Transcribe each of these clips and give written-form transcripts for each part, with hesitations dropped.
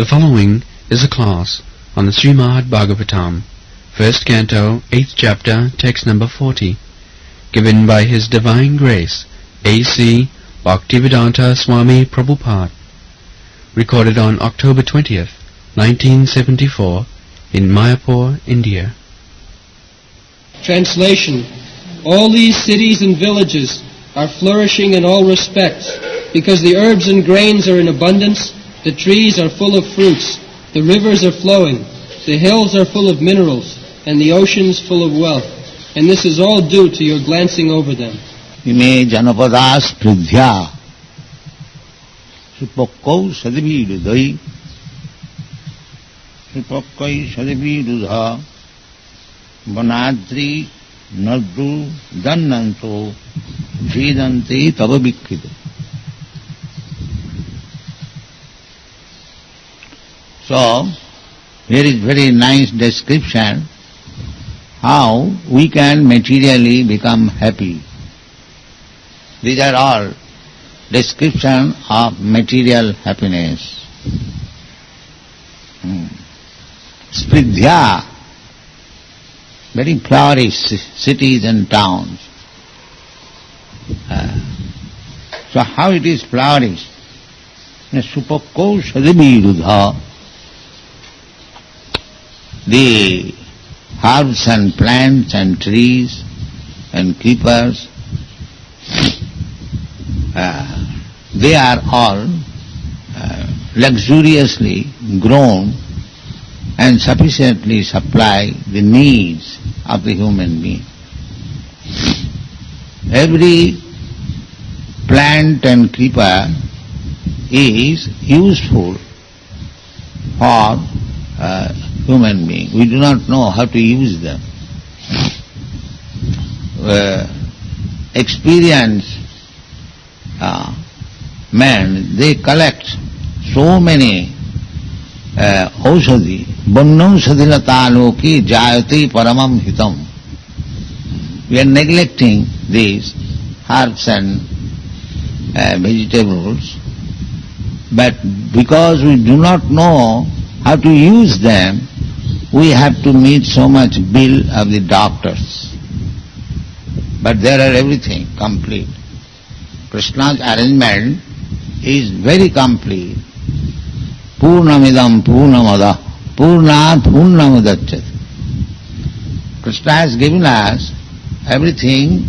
The following is a class on the Srimad Bhagavatam, first canto, 8th chapter, text number 40, given by His Divine Grace, A.C. Bhaktivedanta Swami Prabhupada, recorded on October 20th, 1974, in Mayapur, India. Translation. All these cities and villages are flourishing in all respects, because the herbs and grains are in abundance, the trees are full of fruits, the rivers are flowing, the hills are full of minerals, and the oceans full of wealth. And this is all due to your glancing over them. Ime janapadas pridhya supakau sadibirudai supakai sadibirudha vanadri nadru dannanto vedante tava vikrita. So, here is very nice description how we can materially become happy. These are all description of material happiness. Spridhya, very flourish cities and towns. So how it is flourished? Supakko sadavirudha. The herbs and plants and trees and creepers, they are all luxuriously grown and sufficiently supply the needs of the human being. Every plant and creeper is useful for human being. We do not know how to use them. Experienced men, they collect so many aushadhi, bannaushadhilata loki jayati paramam hitam. We are neglecting these herbs and vegetables, but because we do not know how to use them, we have to meet so much bill of the doctors. But there are everything complete. Krishna's arrangement is very complete. Purnamidam purnamada purnat purnamudachyat. Krishna has given us everything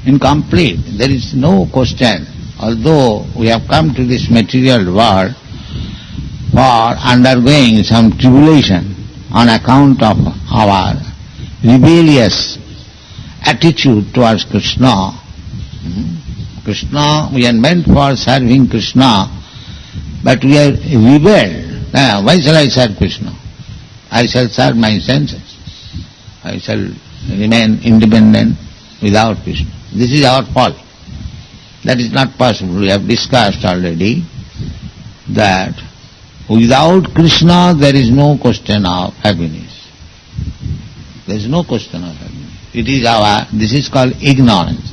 incomplete. There is no question. Although we have come to this material world for undergoing some tribulation on account of our rebellious attitude towards Krishna. Krishna, we are meant for serving Krishna, but we are rebelled. Why shall I serve Krishna? I shall serve my senses. I shall remain independent without Krishna. This is our fault. That is not possible. We have discussed already that without Krishna there is no question of happiness. There is no question of happiness. It is this is called ignorance.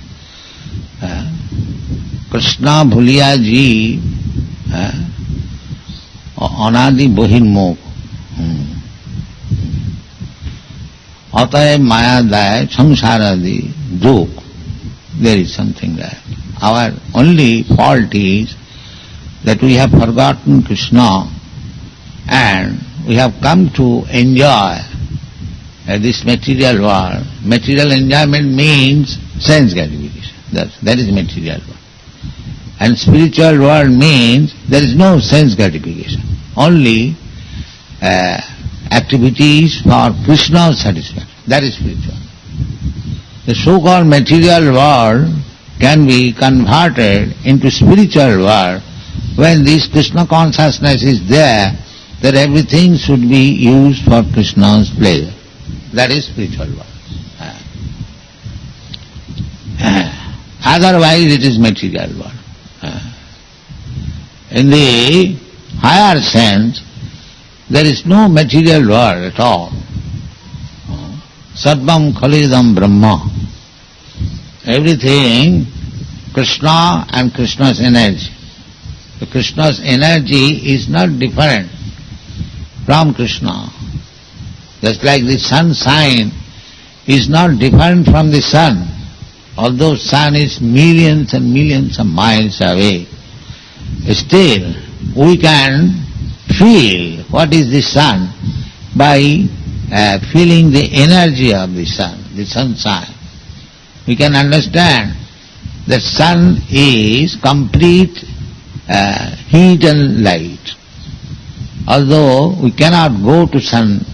Krishna bhuliya ji anadi bohinmokh. Ataye maya daya samsaradi duk. There is something there. Our only fault is that we have forgotten Krishna and we have come to enjoy this material world. Material enjoyment means sense gratification. That is material world. And spiritual world means there is no sense gratification. Only activities for Krishna's satisfaction. That is spiritual. The so-called material world can be converted into spiritual world when this Krishna consciousness is there, that everything should be used for Krishna's pleasure. That is spiritual world. Otherwise it is material world. In the higher sense, there is no material world at all. Sarvam khalidam brahma. Everything Krishna and Krishna's energy. So Krishna's energy is not different from Krishna. Just like the sunshine is not different from the sun, although sun is millions and millions of miles away, still we can feel what is the sun by feeling the energy of the sun, the sunshine. We can understand that sun is complete heat and light. Although we cannot go to sun,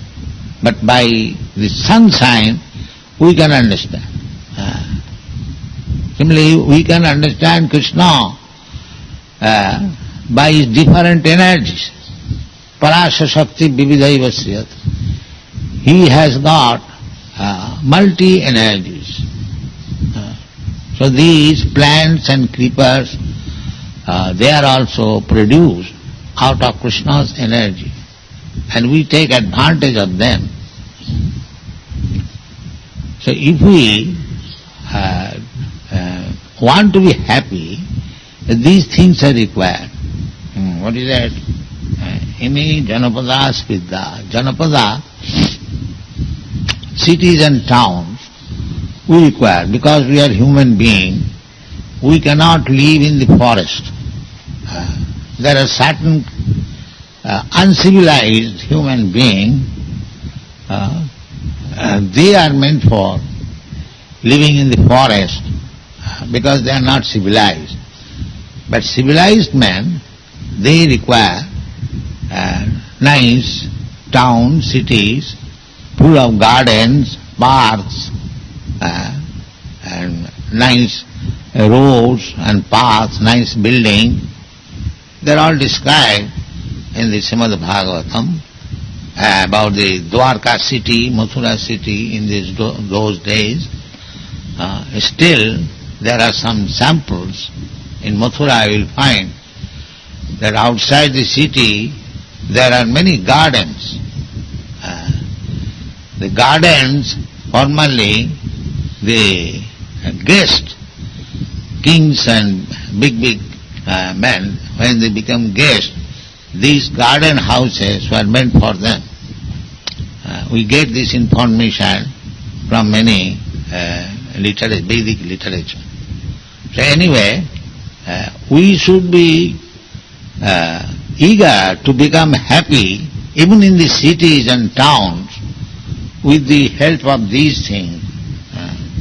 but by the sunshine we can understand. Similarly, we can understand Krishna by his different energies. Parasya Shakti Vividhaiva Sriyat. He has got multi-energies. So these plants and creepers, they are also produced out of Krishna's energy, and we take advantage of them. So if we want to be happy, these things are required. What is that? Imi Janapada Spidda. Janapada, cities and towns, we require. Because we are human beings, we cannot live in the forest. There are certain uncivilized human beings, they are meant for living in the forest because they are not civilized. But civilized men, they require nice towns, cities, full of gardens, parks, and nice roads and paths, nice buildings. They are all described in the Srimad Bhagavatam about the Dwarka city, Mathura city in those days. Still, there are some samples. In Mathura you will find that outside the city there are many gardens. The gardens, formerly the guests, kings and big men, when they become guests, these garden houses were meant for them. We get this information from many Vedic literature. So anyway, we should be eager to become happy even in the cities and towns with the help of these things.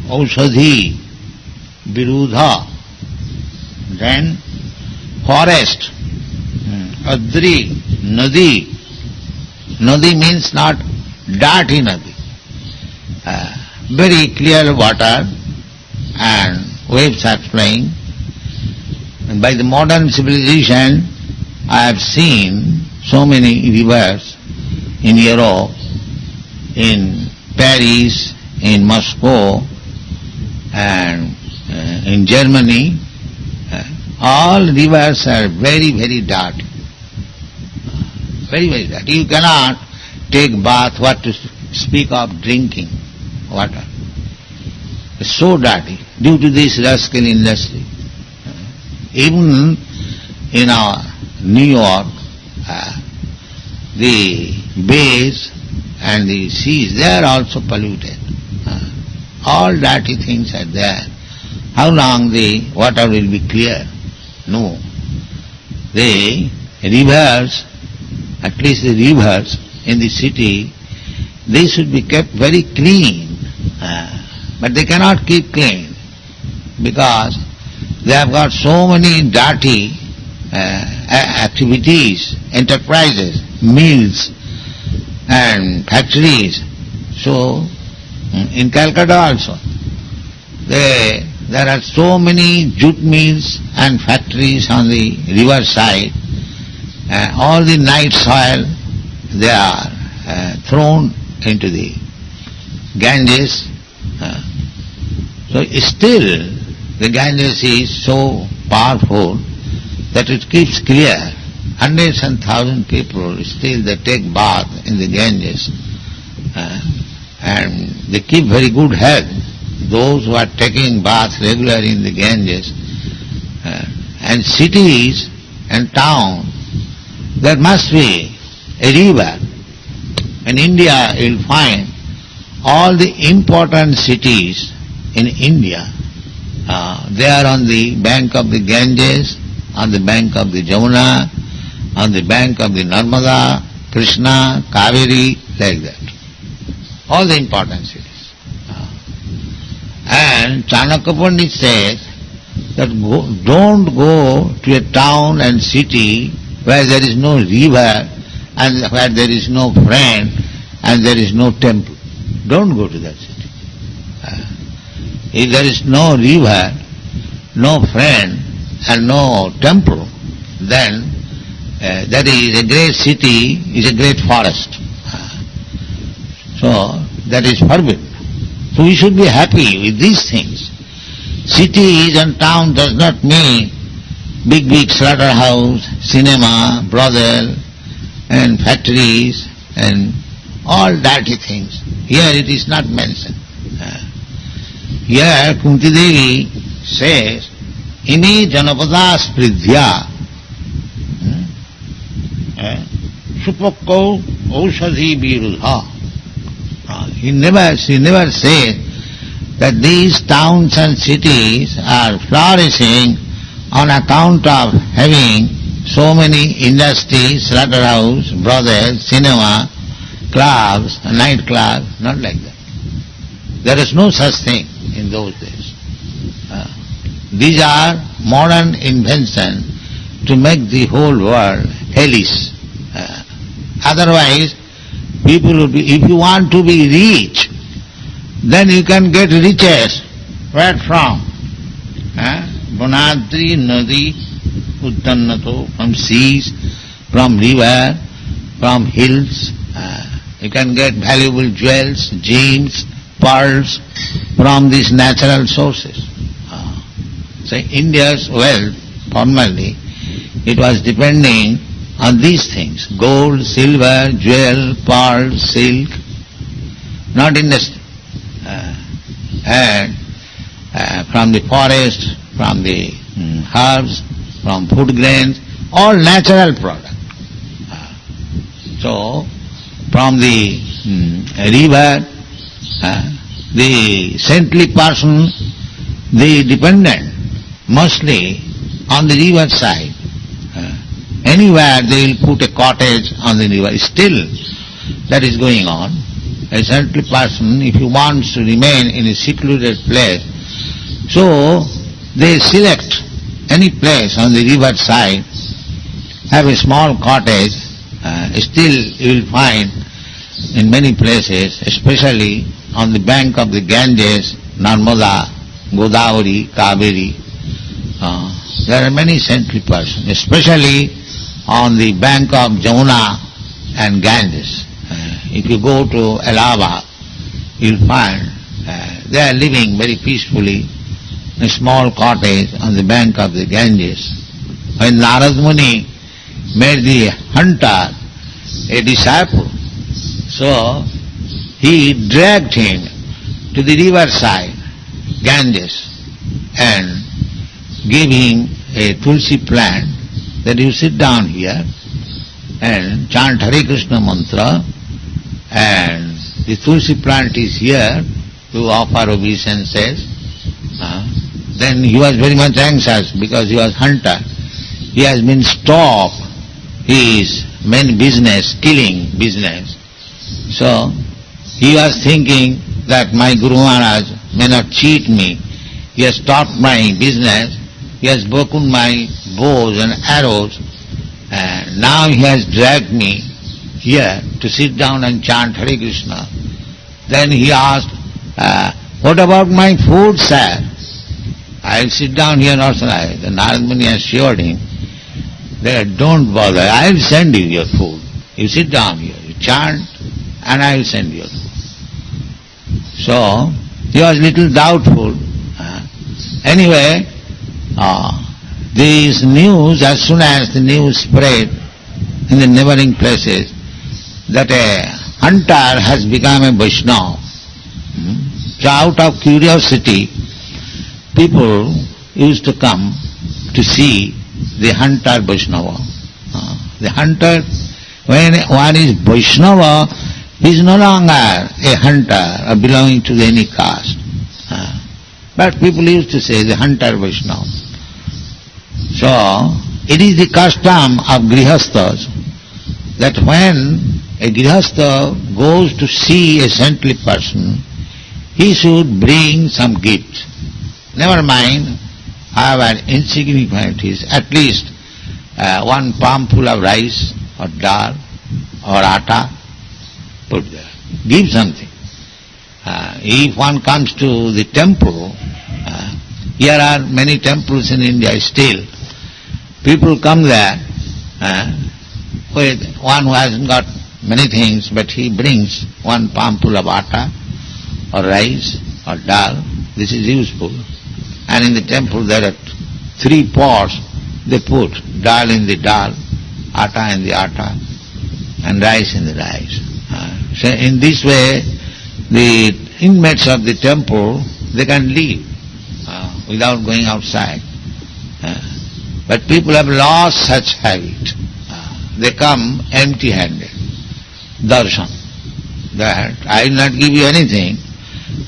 Aushadhi, Virudha, then forest, Adri, Nadi. Nadi means not dirty Nadi. Very clear water and waves are flowing. And by the modern civilization, I have seen so many rivers in Europe, in Paris, in Moscow, and in Germany. All rivers are very, very dirty. Very, very dirty. You cannot take bath, what to speak of drinking water. It's so dirty due to this rascal industry. Even in our New York, the bays and the seas, they are also polluted. All dirty things are there. How long the water will be clear? No. The rivers, at least the rivers in the city, they should be kept very clean. But they cannot keep clean because they have got so many dirty activities, enterprises, mills and factories. So in Calcutta also, there are so many jute mills and factories on the river side. All the night soil, they are thrown into the Ganges. So still the Ganges is so powerful that it keeps clear. Hundreds and thousands of people still they take bath in the Ganges and they keep very good health. Those who are taking bath regularly in the Ganges and cities and town, there must be a river. In India you will find all the important cities in India, they are on the bank of the Ganges, on the bank of the Jamuna, on the bank of the Narmada, Krishna, Kaveri, like that. All the important cities. And Chanakya Pandit says that don't go to a town and city where there is no river and where there is no friend and there is no temple. Don't go to that city. If there is no river, no friend and no temple, then that is a great city, is a great forest. So that is forbidden. So we should be happy with these things. Cities and town does not mean big slaughterhouse, cinema, brothel and factories and all dirty things. Here it is not mentioned. Here Kunti Devi says, Imi janapada spridhya supakko aushadhi virudha. She never said that these towns and cities are flourishing on account of having so many industries, slaughterhouse, brothels, cinema, clubs, nightclubs, not like that. There is no such thing in those days. These are modern inventions to make the whole world hellish. Otherwise, people would be, if you want to be rich, then you can get riches. Where from? Bonadri, Nadi, Uddannato, from seas, from river, from hills. You can get valuable jewels, gems, pearls from these natural sources. So India's wealth, formerly, it was depending on these things, gold, silver, jewel, pearl, silk, not industry. And from the forest, from the herbs, from food grains, all natural products. So, from the river, the saintly person, they dependent mostly on the river side. Anywhere they will put a cottage on the river. Still, that is going on. A saintly person, if he wants to remain in a secluded place, so they select any place on the river side, have a small cottage. Still you will find in many places, especially on the bank of the Ganges, Narmada, Godavari, Kaveri, there are many saintly persons, especially on the bank of Jamuna and Ganges. If you go to Allahabad, you will find they are living very peacefully in a small cottage on the bank of the Ganges. When Narad Muni made the hunter a disciple, so he dragged him to the riverside, Ganges, and gave him a tulsi plant that you sit down here and chant Hare Krishna mantra, and the tulsi plant is here to offer obeisances. Then he was very much anxious because he was hunter. He has been stopped his main business, killing business. So he was thinking that my Guru Maharaj may not cheat me. He has stopped my business. He has broken my bows and arrows, and now he has dragged me here to sit down and chant Hare Krishna. Then he asked, what about my food, sir? I will sit down here also. The Narad Muni assured him that don't bother, I will send you your food. You sit down here, you chant, and I will send you your food. So he was little doubtful. Anyway, these news, as soon as the news spread in the neighboring places, that a hunter has become a Vaishnava. So out of curiosity, people used to come to see the hunter Vaishnava. The hunter, when one is Vaishnava, he is no longer a hunter or belonging to any caste. But people used to say the hunter Vaishnava. So, it is the custom of grihasthas that when a grihastha goes to see a saintly person, he should bring some gift. Never mind however insignificant it is, at least one palmful of rice or dal or atta, put there. Give something. If one comes to the temple, here are many temples in India still. People come there with one who hasn't got many things, but he brings one palmful of atta or rice or dal. This is useful. And in the temple there are 3 pots. They put dal in the dal, atta in the atta, and rice in the rice. So in this way, the inmates of the temple, they can live without going outside. But people have lost such habit. They come empty-handed. Darshan. That I will not give you anything,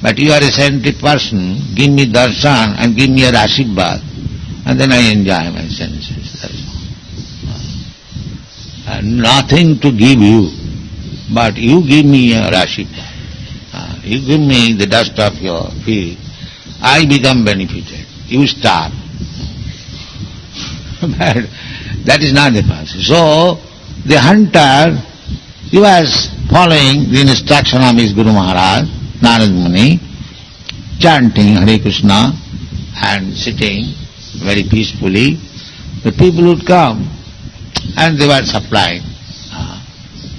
but you are a saintly person, give me darshan and give me your ashirvad, and then I enjoy my senses. That's all. Nothing to give you, but you give me your ashirvad. You give me the dust of your feet, I become benefited. You starve. But that is not the person. So, the hunter, he was following the instruction of his Guru Maharaj, Narad Muni, chanting Hare Krishna and sitting very peacefully. The people would come and they were supplying.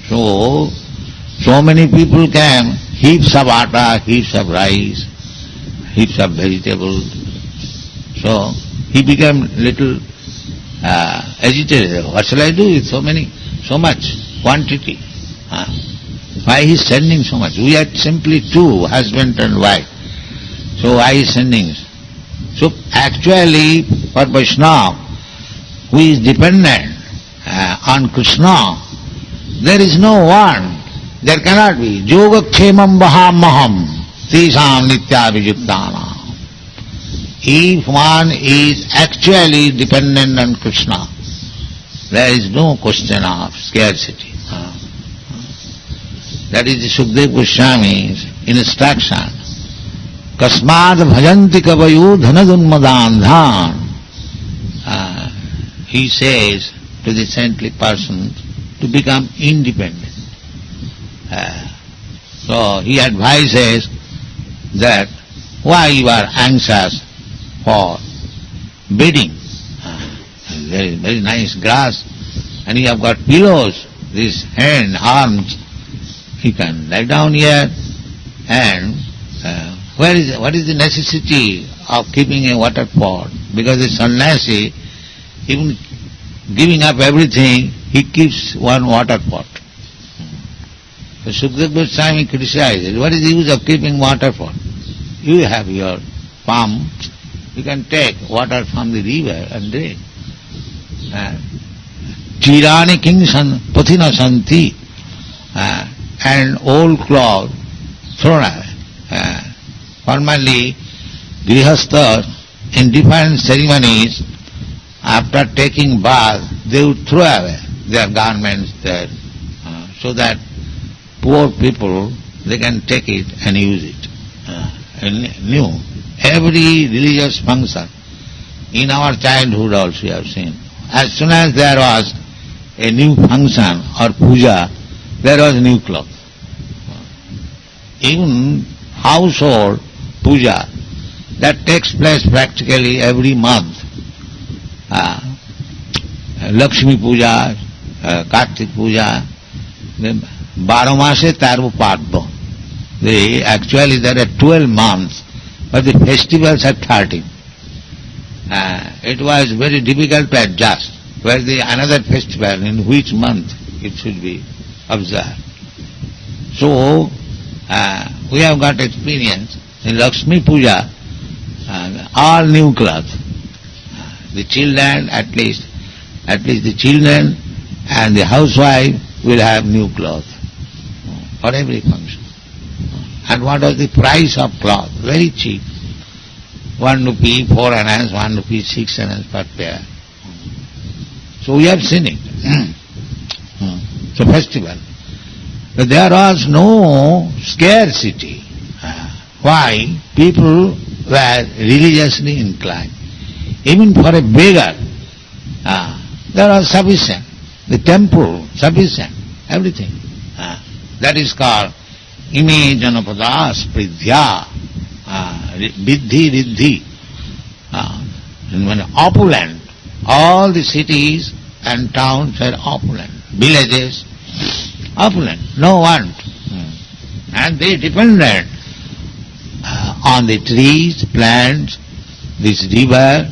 So many people came, heaps of atta, heaps of rice, heaps of vegetables. So he became little agitated. What shall I do with so much quantity? Why he is sending so much? We are simply 2, husband and wife. So why he is sending? So actually, for Vaishnava, who is dependent on Krishna, there is no one, there cannot be. Yogakshemam vahamaham tisam nityabhijuktanam. If one is actually dependent on Krishna, there is no question of scarcity. That is the Sukadeva Goswami's instruction. Kasmad bhajanti kavayu dhanadunmadandhan. He says to the saintly person to become independent. So he advises that why you are anxious for bedding. There is very nice grass and you have got pillows, these hand, arms. He can lie down here and what is the necessity of keeping a water pot? Because the sannyasi, even giving up everything, he keeps one water pot. So Sukadeva Goswami criticizes, what is the use of keeping water pot? You have your pump, you can take water from the river and drink. Chirani kingsan pathina santi, and old cloth thrown away. Formerly, grihasthas in different ceremonies, after taking bath, they would throw away their garments there, so that poor people, they can take it and use it. New. Every religious function, in our childhood also we have seen, as soon as there was a new function or puja, there was new cloth. Even household puja, that takes place practically every month. Lakshmi puja, Kartik puja, Baramase Tarvu Padva. Actually there are 12 months, but the festivals are 13. It was very difficult to adjust where the another festival, in which month it should be observed. So, we have got experience in Lakshmi Puja, all new cloth. The children, at least at least the children and the housewife will have new clothes for every function. And what was the price of cloth? Very cheap. 1 rupee, 4 annas, 1 rupee, 6 annas per pair. So we have seen it. It's a festival. But there was no scarcity. Why? People were religiously inclined. Even for a beggar, there was sufficient. The temple, sufficient. Everything. That is called ime janapada spridhya, viddhi riddhi. When opulent, all the cities and towns are opulent. Villages, opulent, no want. And they depended on the trees, plants, this river,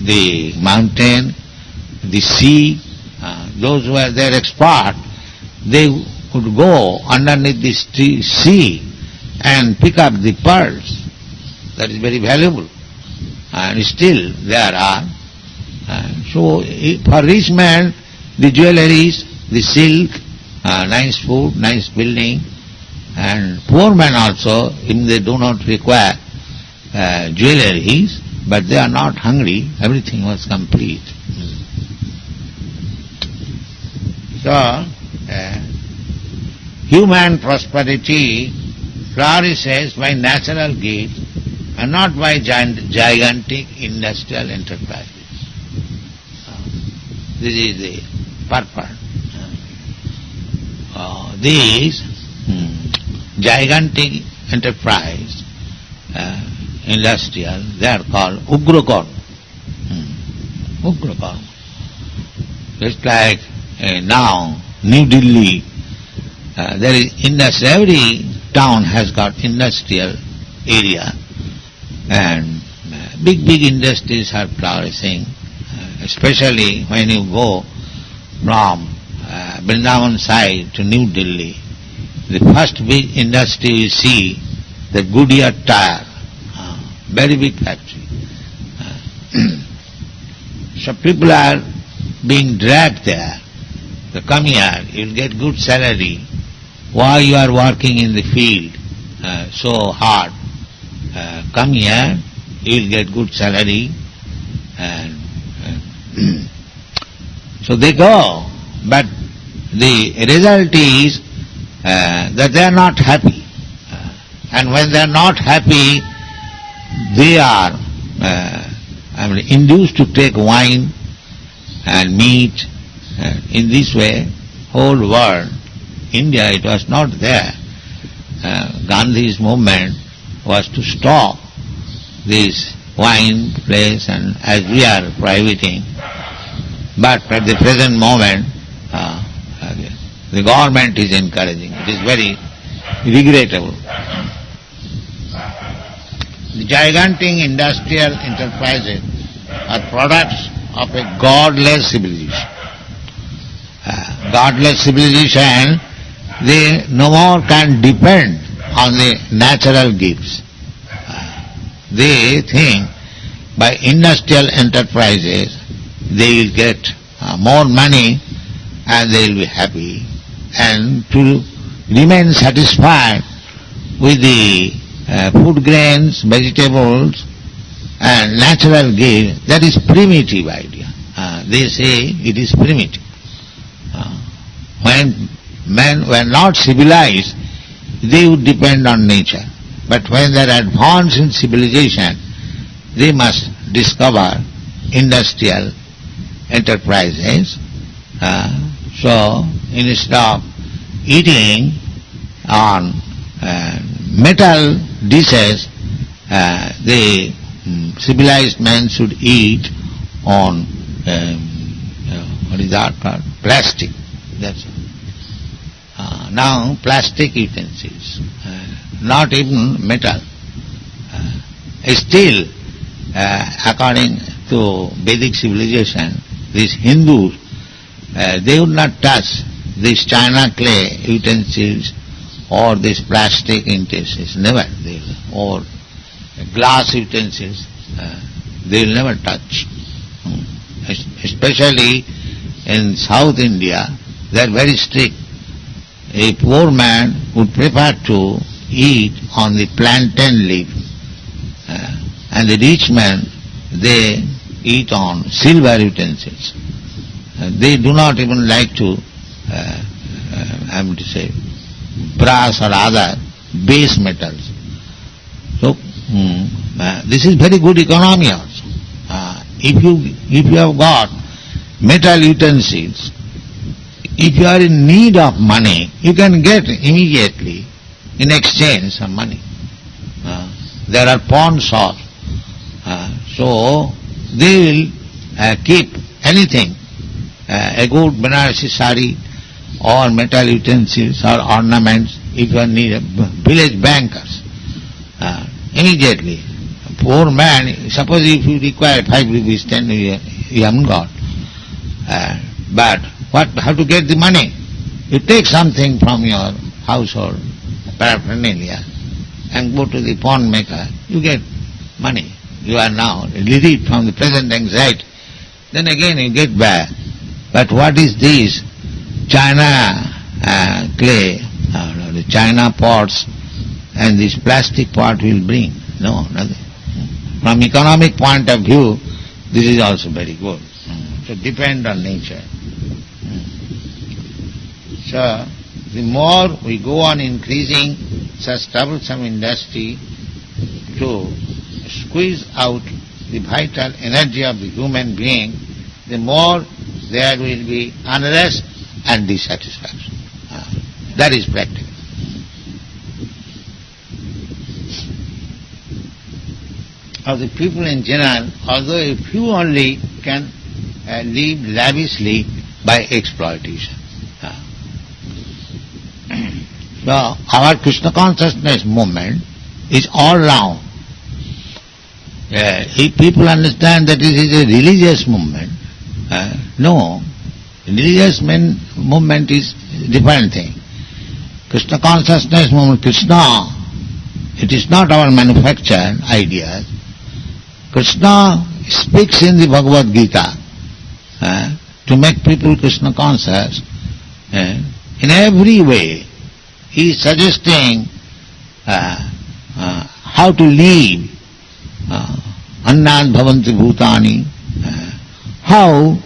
the mountain, the sea. Those who were their expert, they would go underneath this sea and pick up the pearls. That is very valuable. And still there are. So for rich man, the jewelries, the silk, nice food, nice building, and poor man also, even they do not require jewelries, but they are not hungry, everything was complete. So, human prosperity flourishes by natural gifts and not by gigantic industrial enterprises. This is the purpose. These gigantic enterprise, industrial, they are called ugrakarma. Ugrakarma. Just like now, New Delhi, there is industry. Every town has got industrial area, and big industries are flourishing, especially when you go from Vrindavan side to New Delhi. The first big industry you see, the Goodyear tire, very big factory. So people are being dragged there. So come here, you'll get good salary. Why you are working in the field so hard? Come here, you'll get good salary. And so they go, but the result is that they are not happy. And when they are not happy, they are induced to take wine and meat. In this way, whole world, India, it was not there. Gandhi's movement was to stop this wine place, and as we are prohibiting. But at the present moment, the government is encouraging. It is very regrettable. The gigantic industrial enterprises are products of a godless civilization. Godless civilization, they no more can depend on the natural gifts. They think by industrial enterprises they will get more money and they will be happy. And to remain satisfied with the food grains, vegetables and natural gifts, that is primitive idea. They say it is primitive. When men were not civilized, they would depend on nature. But when they are advanced in civilization, they must discover industrial enterprises. So instead of eating on metal dishes, the civilized man should eat on what is that called? Plastic. That's it. Now plastic utensils, not even metal. Still, according to Vedic civilization, these Hindus, they would not touch these china clay utensils or these plastic utensils, never. Or glass utensils, they will never touch. especially in South India, they are very strict. A poor man would prefer to eat on the plantain leaf, and the rich man, they eat on silver utensils. They do not even like to, brass or other base metals. So, this is very good economy also. If you have got metal utensils, if you are in need of money, you can get immediately in exchange some money. There are pawn shops. So they will keep anything, a good Banarasi sari or metal utensils or ornaments, if you need village bankers. Immediately, poor man, suppose if you require 5 rupees, 10 you haven't got. But how to get the money? You take something from your household paraphernalia and go to the pawn maker, you get money. You are now relieved from the present anxiety. Then again you get back. But what is this? China clay, the China pots and this plastic pot will bring? No, nothing. From economic point of view, this is also very good. So depend on nature. So the more we go on increasing such troublesome industry to squeeze out the vital energy of the human being, the more there will be unrest and dissatisfaction. That is practical. Of the people in general, although a few only can live lavishly by exploitation. So our Krishna consciousness movement is all round. If people understand that this is a religious movement, no, religious movement is a different thing. Krishna consciousness movement, Krishna, it is not our manufactured ideas. Krishna speaks in the Bhagavad Gita to make people Krishna conscious. In every way, he is suggesting how to live, annad bhavanti bhutani, how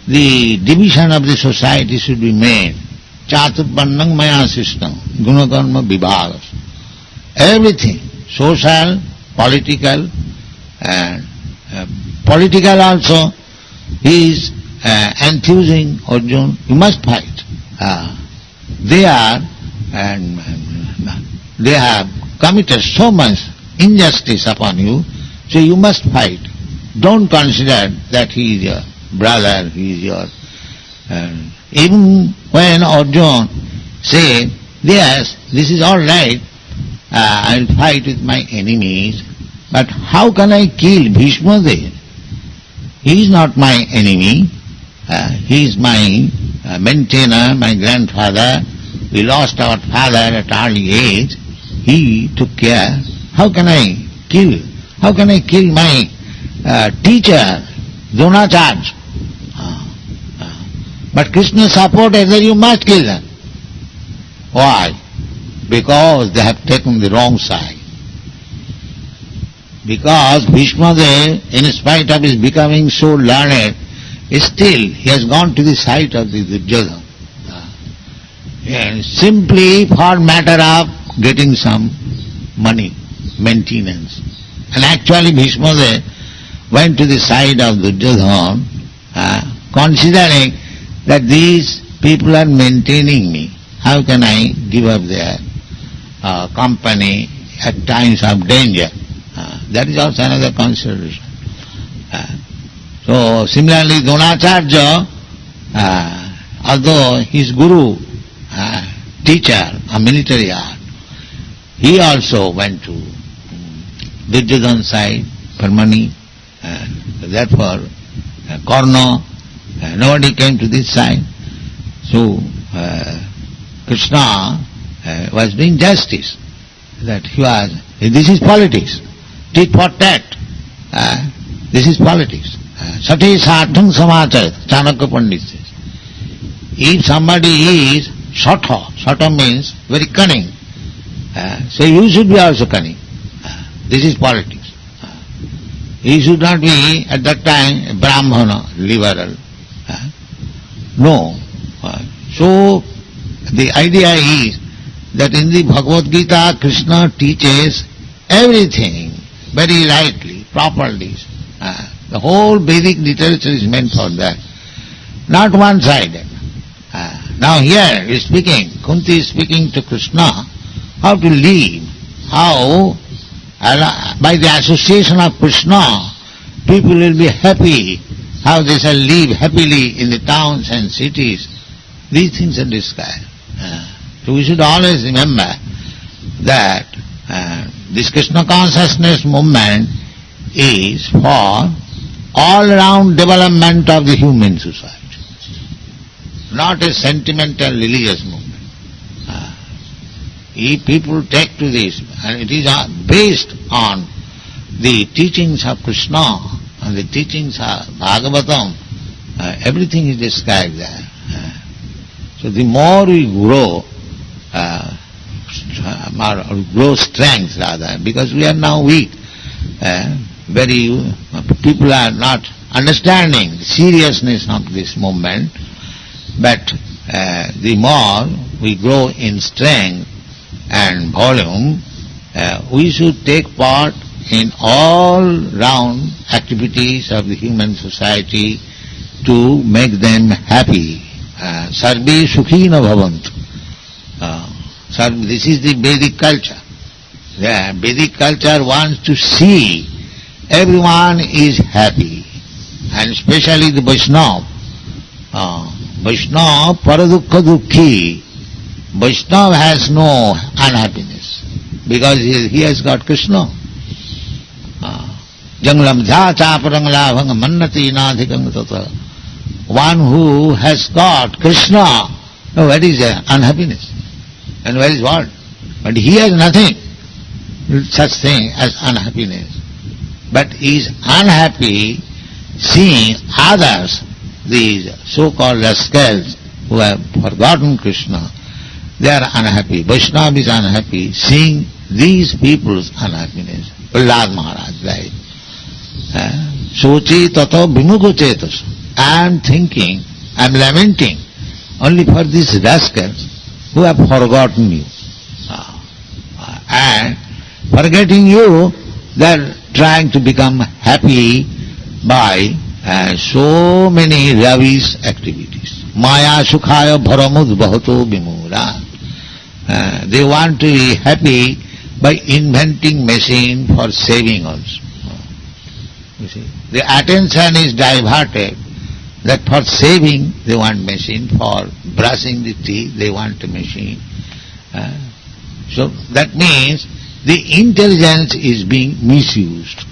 the division of the society should be made. Chatupannang maya system, gunakarma vibhagas. Everything, social, political, and political also, he is enthusing Arjuna, you must fight. They have committed so much injustice upon you, so you must fight. Don't consider that he is your brother, he is your... even when Arjuna said, yes, this is all right, I will fight with my enemies, but how can I kill Bhishma Dev? He is not my enemy, he is my maintainer, my grandfather. We lost our father at early age. He took care. How can I kill? How can I kill my teacher, Dronacharya? But Krishna supported that you must kill them. Why? Because they have taken the wrong side. Because Bhishma Dev, in spite of his becoming so learned, still he has gone to the side of the Duryodhana. And simply for matter of getting some money, maintenance. And actually Bhishma Dev went to the side of Duryodhana, considering that these people are maintaining me. How can I give up their company at times of danger? That is also another consideration. So similarly, Dronacharya, although his guru, teacher, a military art, he also went to Duryodhana's side for money, and therefore Karna, nobody came to this side. So Krishna was doing justice, that he was, this is politics, tit for tat, this is politics. Sati sartham samachayat, Chanakya Pandit says. If somebody is sata means very cunning, so you should be also cunning. This is politics. He should not be at that time a Brahmana, liberal. No. So the idea is that in the Bhagavad Gita, Krishna teaches everything very rightly, properly. The whole Vedic literature is meant for that, not one-sided. Now here is speaking, Kunti is speaking to Krishna how to live, how by the association of Krishna people will be happy, how they shall live happily in the towns and cities. These things are described. So we should always remember that this Krishna consciousness movement is for all-round development of the human society, not a sentimental religious movement. If people take to this, and it is based on the teachings of Krishna and the teachings of Bhagavatam, everything is described there. So the more we grow, grow strength rather, because we are now weak. People are not understanding the seriousness of this movement, but the more we grow in strength and volume, we should take part in all round activities of the human society to make them happy. Sarve sukhina bhavantu. This is the Vedic culture. The Vedic culture wants to see everyone is happy, and especially the Vaishnava. Vaishnava paradukha dukhi. Vaishnava has no unhappiness because he has got Krishna. Janglam dha chaparanglavang mannati nadhikang tata. One who has got Krishna, no, what is unhappiness? And where is what? But he has nothing, such thing as unhappiness. But he is unhappy seeing others, these so-called rascals who have forgotten Krishna, they are unhappy. Vaishnava is unhappy seeing these people's unhappiness. Prahlad Maharaj, right? Sochi tato vimugo chetas. I am thinking, I am lamenting only for these rascals who have forgotten you. And forgetting you, they are trying to become happy by so many lavish activities. Maya sukhaya bharamud bhato vimura. They want to be happy by inventing machine for saving also. You see, the attention is diverted that for saving they want machine, for brushing the teeth they want a machine. So that means the intelligence is being misused.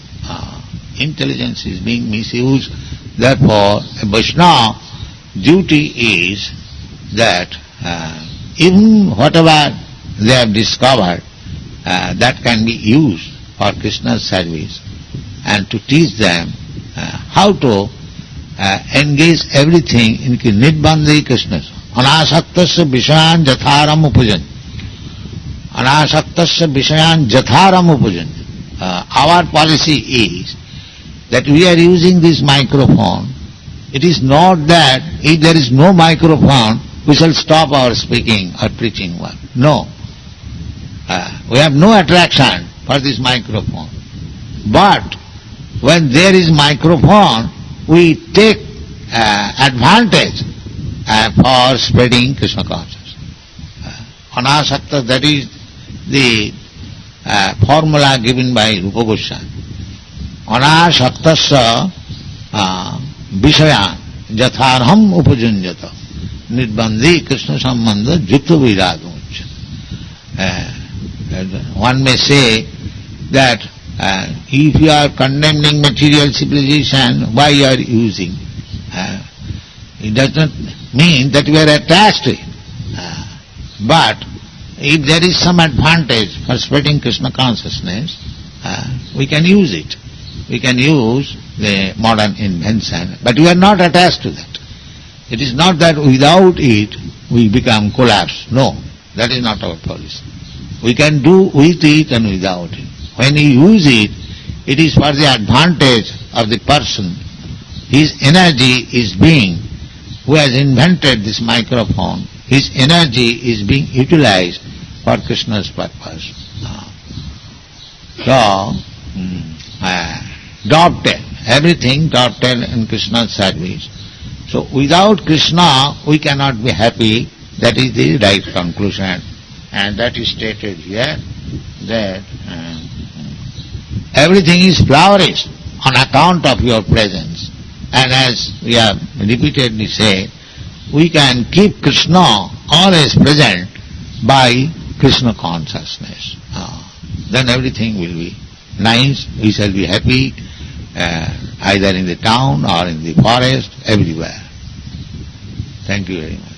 Intelligence is being misused. Therefore, a Vaishnava duty is that even whatever they have discovered, that can be used for Krishna's service, and to teach them how to engage everything in Nidbandhi Krishna. Anasaktasya vishayan jatharam upajan. Anasaktasya vishayan jatharam upajan. Our policy is that we are using this microphone. It is not that if there is no microphone, we shall stop our speaking or preaching work. No. We have no attraction for this microphone. But when there is microphone, we take advantage for spreading Krishna consciousness. Anasakta, that is the formula given by Rupa Goswami. Anasaktasya vishayan jatharham upajanjata nidbandhi Krishna sambandha jukta viragam. One may say that if you are condemning material civilization, why you are using? It does not mean that we are attached to it. But if there is some advantage for spreading Krishna consciousness, we can use it. We can use the modern invention, but we are not attached to that. It is not that without it we become collapse. No, that is not our policy. We can do with it and without it. When we use it, it is for the advantage of the person. His energy is being, who has invented this microphone, his energy is being utilized for Krishna's purpose. So, dovetail, everything dovetail in Krishna's service. So without Krishna we cannot be happy. That is the right conclusion. And that is stated here, that everything is flourished on account of your presence. And as we have repeatedly said, we can keep Krishna always present by Krishna consciousness. Then everything will be nice, we shall be happy, either in the town or in the forest, everywhere. Thank you very much.